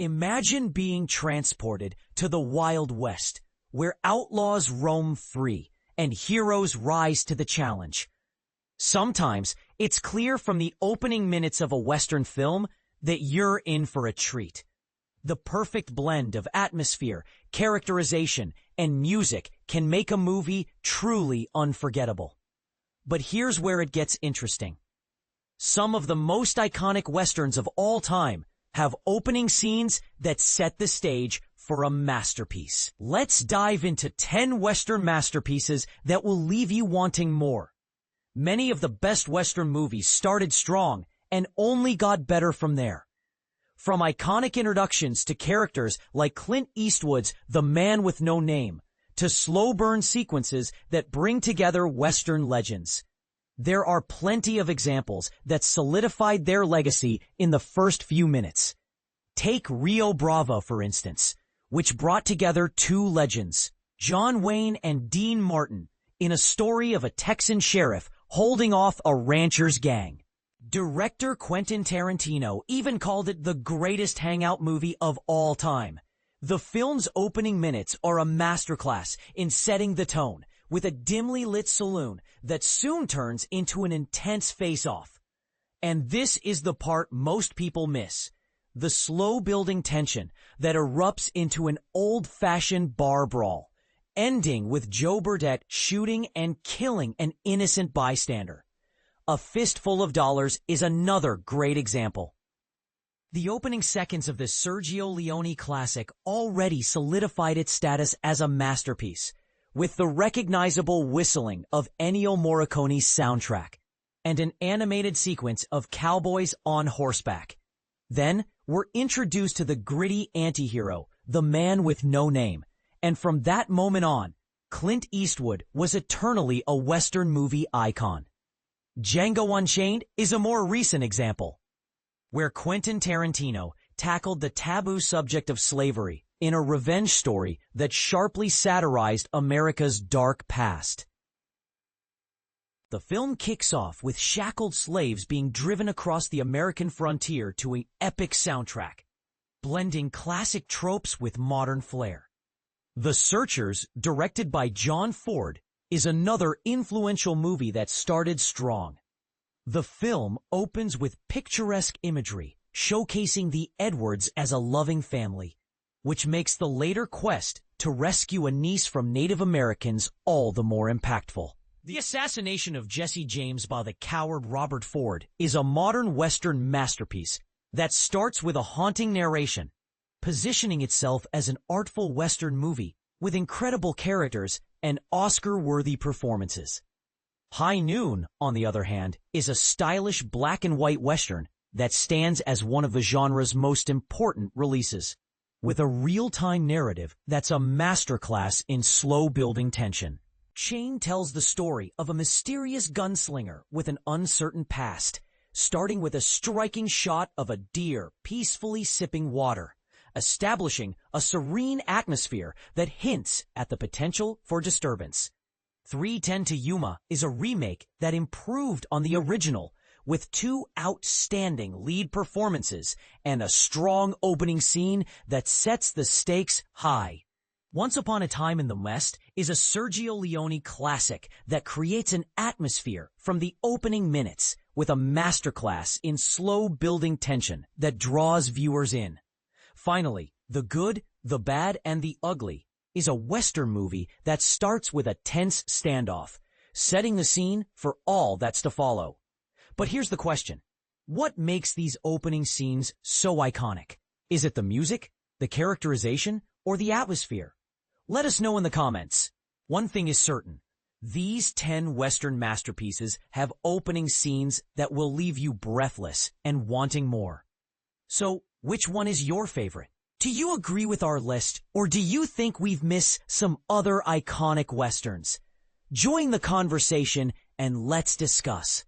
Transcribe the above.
Imagine being transported to the Wild West, where outlaws roam free and heroes rise to the challenge. Sometimes it's clear from the opening minutes of a Western film that you're in for a treat. The perfect blend of atmosphere, characterization, and music can make a movie truly unforgettable. But here's where it gets interesting. Some of the most iconic Westerns of all time have opening scenes that set the stage for a masterpiece. Let's dive into 10 Western masterpieces that will leave you wanting more. Many of the best Western movies started strong and only got better from there. From iconic introductions to characters like Clint Eastwood's The Man with No Name, to slow burn sequences that bring together Western legends. There are plenty of examples that solidified their legacy in the first few minutes. Take Rio Bravo, for instance, which brought together two legends, John Wayne and Dean Martin, in a story of a Texan sheriff holding off a rancher's gang. Director Quentin Tarantino even called it the greatest hangout movie of all time. The film's opening minutes are a masterclass in setting the tone, with a dimly lit saloon that soon turns into an intense face-off. And this is the part most people miss. The slow building tension that erupts into an old-fashioned bar brawl, ending with Joe Burdett shooting and killing an innocent bystander. A Fistful of Dollars is another great example. The opening seconds of this Sergio Leone classic already solidified its status as a masterpiece, with the recognizable whistling of Ennio Morricone's soundtrack and an animated sequence of cowboys on horseback. Then we're introduced to the gritty anti-hero, the Man with No Name, and from that moment on, Clint Eastwood was eternally a Western movie icon. Django Unchained is a more recent example, where Quentin Tarantino tackled the taboo subject of slavery in a revenge story that sharply satirized America's dark past. The film kicks off with shackled slaves being driven across the American frontier to an epic soundtrack, blending classic tropes with modern flair. The Searchers, directed by John Ford, is another influential movie that started strong. The film opens with picturesque imagery, showcasing the Edwards as a loving family, which makes the later quest to rescue a niece from Native Americans all the more impactful. The assassination of Jesse James by the coward Robert Ford is a modern Western masterpiece that starts with a haunting narration, positioning itself as an artful Western movie with incredible characters and Oscar-worthy performances. High Noon, on the other hand, is a stylish black and white Western that stands as one of the genre's most important releases, with a real-time narrative that's a masterclass in slow-building tension. Chain tells the story of a mysterious gunslinger with an uncertain past, starting with a striking shot of a deer peacefully sipping water, establishing a serene atmosphere that hints at the potential for disturbance. 3:10 to Yuma is a remake that improved on the original, with two outstanding lead performances and a strong opening scene that sets the stakes high. Once Upon a Time in the West is a Sergio Leone classic that creates an atmosphere from the opening minutes, with a masterclass in slow building tension that draws viewers in. Finally, The Good, the Bad, and the Ugly is a Western movie that starts with a tense standoff, setting the scene for all that's to follow. But here's the question. What makes these opening scenes so iconic? Is it the music, the characterization, or the atmosphere? Let us know in the comments. One thing is certain. These 10 Western masterpieces have opening scenes that will leave you breathless and wanting more. So, which one is your favorite? Do you agree with our list, or do you think we've missed some other iconic Westerns? Join the conversation and let's discuss.